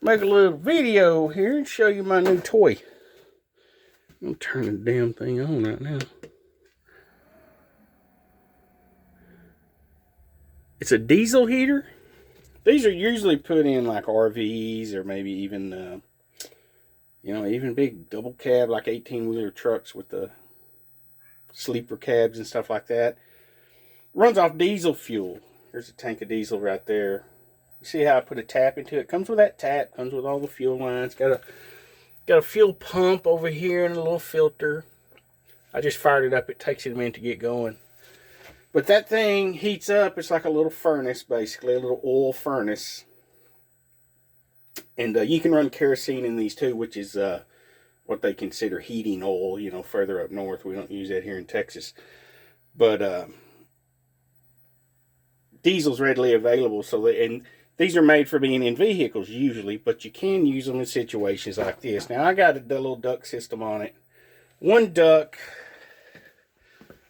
make a little video here and show you my new toy. I'm gonna turn the damn thing on right now. It's a diesel heater. These are usually put in like RVs or maybe even, even big double cab, like 18-wheeler trucks with the sleeper cabs and stuff like that. Runs off diesel fuel. There's a tank of diesel right there. You see how I put a tap into it? Comes with that tap. Comes with all the fuel lines. Got a fuel pump over here and a little filter. I just fired it up. It takes it a minute to get going. But that thing heats up. It's like a little furnace, basically. A little oil furnace. And you can run kerosene in these too, which is what they consider heating oil, further up north. We don't use that here in Texas. But diesel's readily available. And these are made for being in vehicles usually, but you can use them in situations like this. Now, I got a little duct system on it. One duct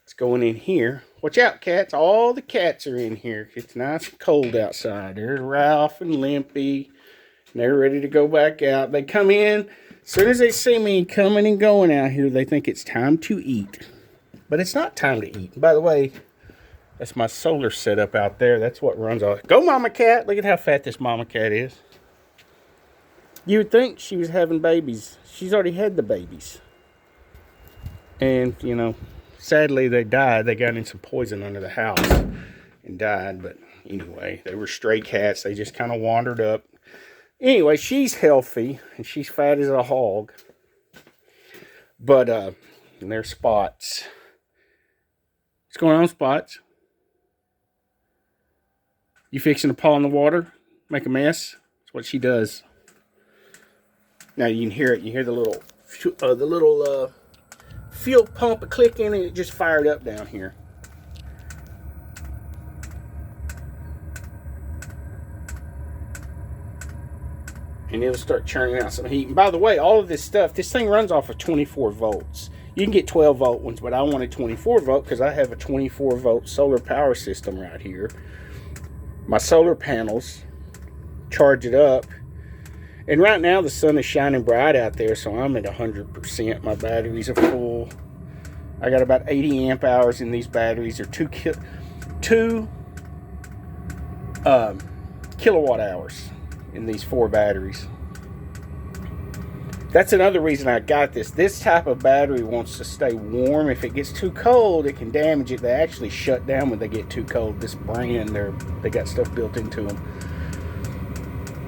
is going in here. Watch out, cats. All the cats are in here. It's nice and cold outside. There's Ralph and Limpy. And they're ready to go back out. They come in. As soon as they see me coming and going out here, they think it's time to eat. But it's not time to eat. And by the way, that's my solar setup out there. That's what runs off. Go, Mama Cat. Look at how fat this Mama Cat is. You would think she was having babies. She's already had the babies. And, sadly, they died. They got in some poison under the house and died. But anyway, they were stray cats. They just kind of wandered up. Anyway, she's healthy and she's fat as a hog. But, and there's Spots. What's going on, Spots? You fixing to paw in the water? Make a mess? That's what she does. Now you can hear it. You hear the little fuel pump clicking, and it just fired up down here. And it'll start churning out some heat. And by the way, all of this stuff, this thing runs off of 24 volts. You can get 12 volt ones, but I wanted 24 volt because I have a 24 volt solar power system right here. My solar panels charge it up. And right now the sun is shining bright out there, so I'm at 100%. My batteries are full. I got about 80 amp hours in these batteries. They're 2 kilowatt hours in these 4 batteries. That's another reason I got this. This type of battery wants to stay warm. If it gets too cold, it can damage it. They actually shut down when they get too cold. This brand, they got stuff built into them.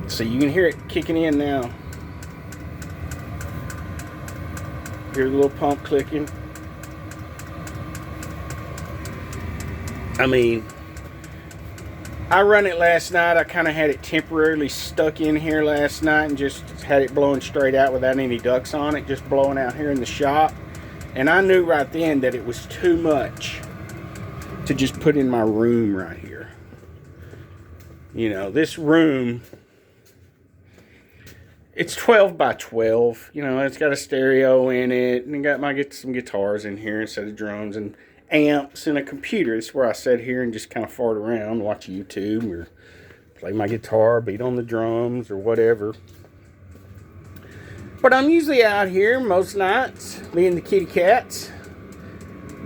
So you can hear it kicking in now. Hear the little pump clicking. I mean, I run it last night. I kind of had it temporarily stuck in here last night and just had it blowing straight out without any ducts on it, just blowing out here in the shop. And I knew right then that it was too much to just put in my room right here. This room, it's 12 by 12. It's got a stereo in it, and I get some guitars in here instead of drums, and amps and a computer. It's where I sit here and just kind of fart around, watch YouTube, or play my guitar, beat on the drums, or whatever. But I'm usually out here most nights, me and the kitty cats,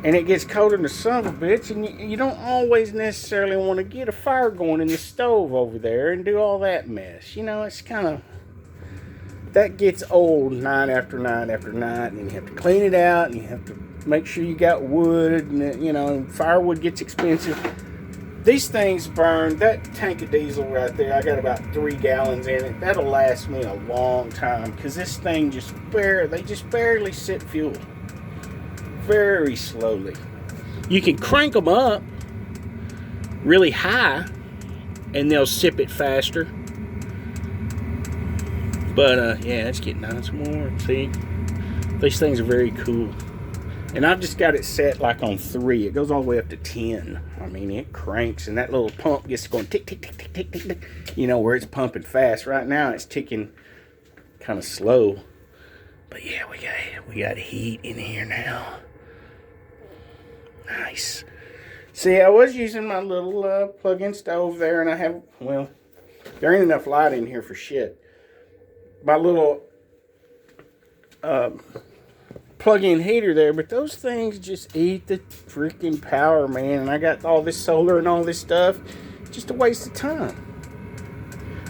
and it gets colder than the son of a bitch, and you don't always necessarily want to get a fire going in the stove over there and do all that mess. It's kind of, that gets old night after night after night, and you have to clean it out, and you have to make sure you got wood, and firewood gets expensive. These things burn. That tank of diesel right there, I got about 3 gallons in it. That'll last me a long time, because this thing they just barely sip fuel. Very slowly. You can crank them up really high, and they'll sip it faster. But, yeah, it's getting on some more. See? These things are very cool. And I've just got it set like on 3. It goes all the way up to 10. I mean, it cranks, and that little pump gets going tick, tick, tick, tick, tick, tick, tick. Where it's pumping fast. Right now, it's ticking kind of slow. But yeah, we got heat in here now. Nice. See, I was using my little plug-in stove there, and there ain't enough light in here for shit. my little plug-in heater there, but those things just eat the freaking power, man. And I got all this solar and all this stuff, just a waste of time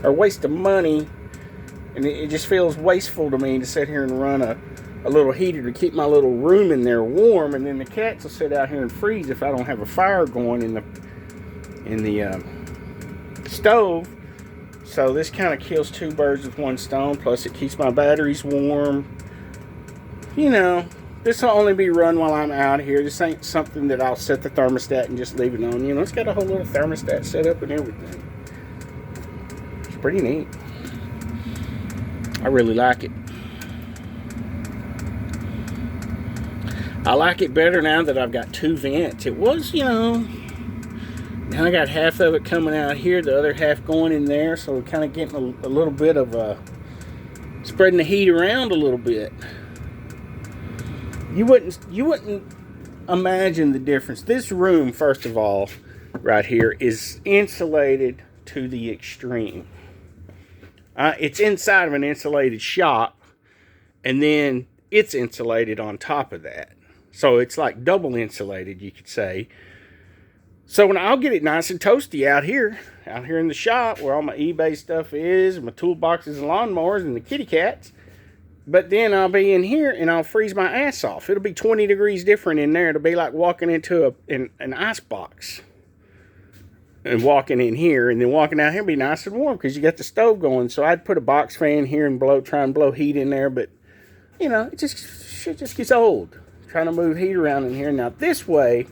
or waste of money, and it just feels wasteful to me to sit here and run a little heater to keep my little room in there warm, and then the cats will sit out here and freeze if I don't have a fire going in the stove. So this kind of kills two birds with one stone, plus it keeps my batteries warm. You know, this will only be run while I'm out here. This ain't something that I'll set the thermostat and just leave it on. You know, it's got a whole little thermostat set up and everything. It's pretty neat. I really like it. I like it better now that I've got two vents. It was, you know, now I got half of it coming out here, the other half going in there, so we're kind of getting a little bit of spreading the heat around a little bit. You wouldn't imagine the difference. This room, first of all, right here, is insulated to the extreme. It's inside of an insulated shop, and then it's insulated on top of that. So it's like double insulated, you could say. So when I'll get it nice and toasty out here in the shop where all my eBay stuff is, my toolboxes and lawnmowers and the kitty cats. But then I'll be in here and I'll freeze my ass off. It'll be 20 degrees different in there. It'll be like walking into an ice box. And walking in here, and then walking out here be nice and warm because you got the stove going. So I'd put a box fan here and try and blow heat in there, but you know, shit just gets old trying to move heat around in here. Now this way,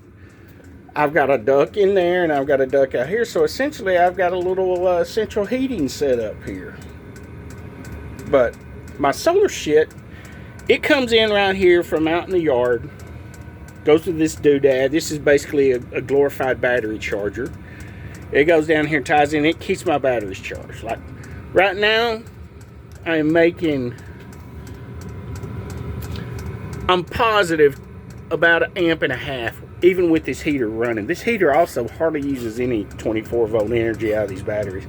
I've got a duct in there and I've got a duct out here. So essentially, I've got a little central heating set up here. But my solar shit, it comes in right here from out in the yard, goes to this doodad. This is basically a glorified battery charger. It goes down here, ties in, it keeps my batteries charged. Like right now, I'm positive about 1.5 amps, even with this heater running. This heater also hardly uses any 24 volt energy out of these batteries.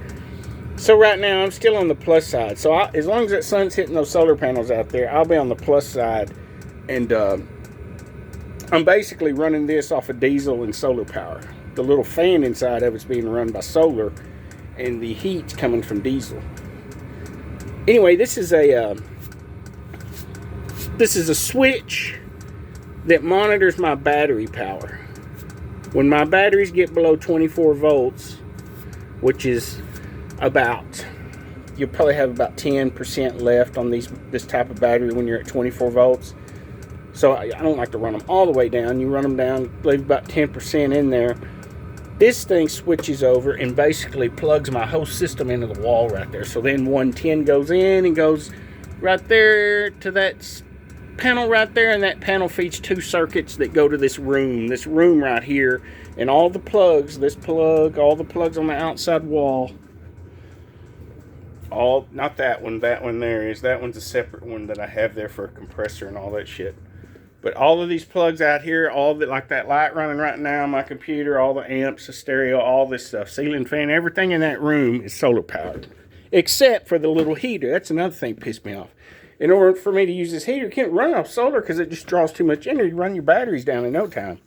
So right now, I'm still on the plus side. So as long as that sun's hitting those solar panels out there, I'll be on the plus side. And I'm basically running this off of diesel and solar power. The little fan inside of it's being run by solar, and the heat's coming from diesel. Anyway, this is a switch that monitors my battery power. When my batteries get below 24 volts, which is about, you'll probably have about 10% left on this type of battery when you're at 24 volts. So I don't like to run them all the way down. You run them down, leave about 10% in there. This thing switches over and basically plugs my whole system into the wall right there. So then 110 goes in and goes right there to that panel right there, and that panel feeds two circuits that go to this room right here, and all the plugs, all the plugs on the outside wall, not that one there is, that one's a separate one that I have there for a compressor and all that shit. But all of these plugs out here, all of it, like that light running right now, my computer, all the amps, the stereo, all this stuff, ceiling fan, everything in that room is solar powered. Except for the little heater. That's another thing that pissed me off. In order for me to use this heater, you can't run off solar because it just draws too much energy. You run your batteries down in no time.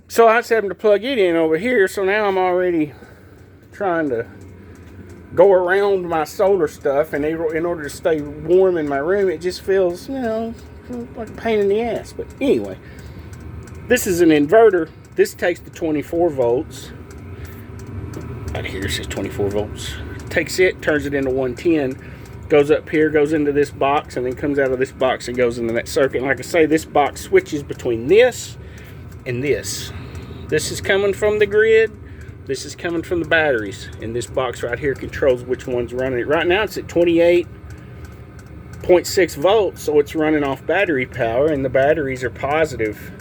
So I just happened to plug it in over here. So now I'm already trying to go around my solar stuff. And in order to stay warm in my room, it just feels, you know, like a pain in the ass. But anyway, this is an inverter. This takes the 24 volts. Out here it says 24 volts. Takes it, turns it into 110. Goes up here, goes into this box, and then comes out of this box and goes into that circuit. And like I say, this box switches between this and this. This is coming from the grid. This is coming from the batteries. And this box right here controls which one's running it. Right now it's at 28.6 volts, so it's running off battery power, and the batteries are positive.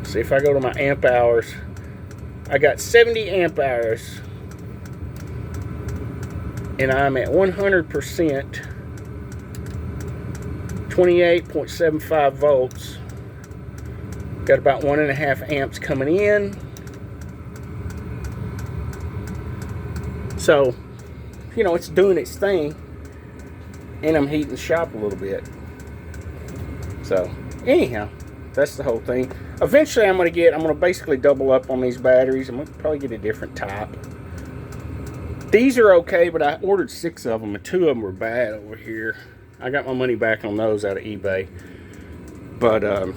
See if I go to my amp hours. I got 70 amp hours. And I'm at 100%, 28.75 volts. Got about 1.5 amps coming in. So, you know, it's doing its thing. and I'm heating the shop a little bit. So anyhow, that's the whole thing. Eventually I'm going to basically double up on these batteries. I'm going to probably get a different type. These are okay, but I ordered 6 of them, and 2 of them were bad over here. I got my money back on those out of eBay. But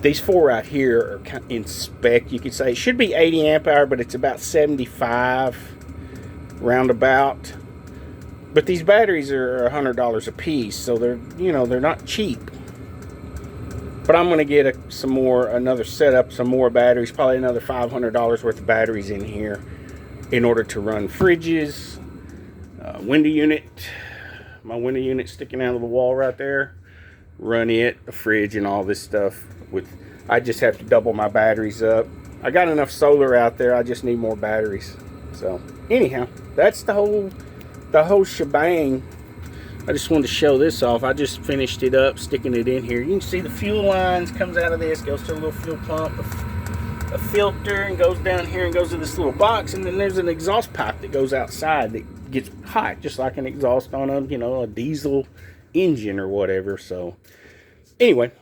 these 4 right here are kind of in spec, you could say. It should be 80 amp hour, but it's about 75 roundabout. But these batteries are $100 a piece, so they're not cheap. But I'm going to get another setup, some more batteries, probably another $500 worth of batteries in here in order to run fridges, window unit, my window unit sticking out of the wall right there. Run it, the fridge, and all this stuff. I just have to double my batteries up. I got enough solar out there. I just need more batteries. So anyhow, that's the whole shebang. I just wanted to show this off. I just finished it up, sticking it in here. You can see the fuel lines comes out of this, goes to a little fuel pump, a filter, and goes down here and goes to this little box. And then there's an exhaust pipe that goes outside that gets hot, just like an exhaust on a diesel engine or whatever. So anyway,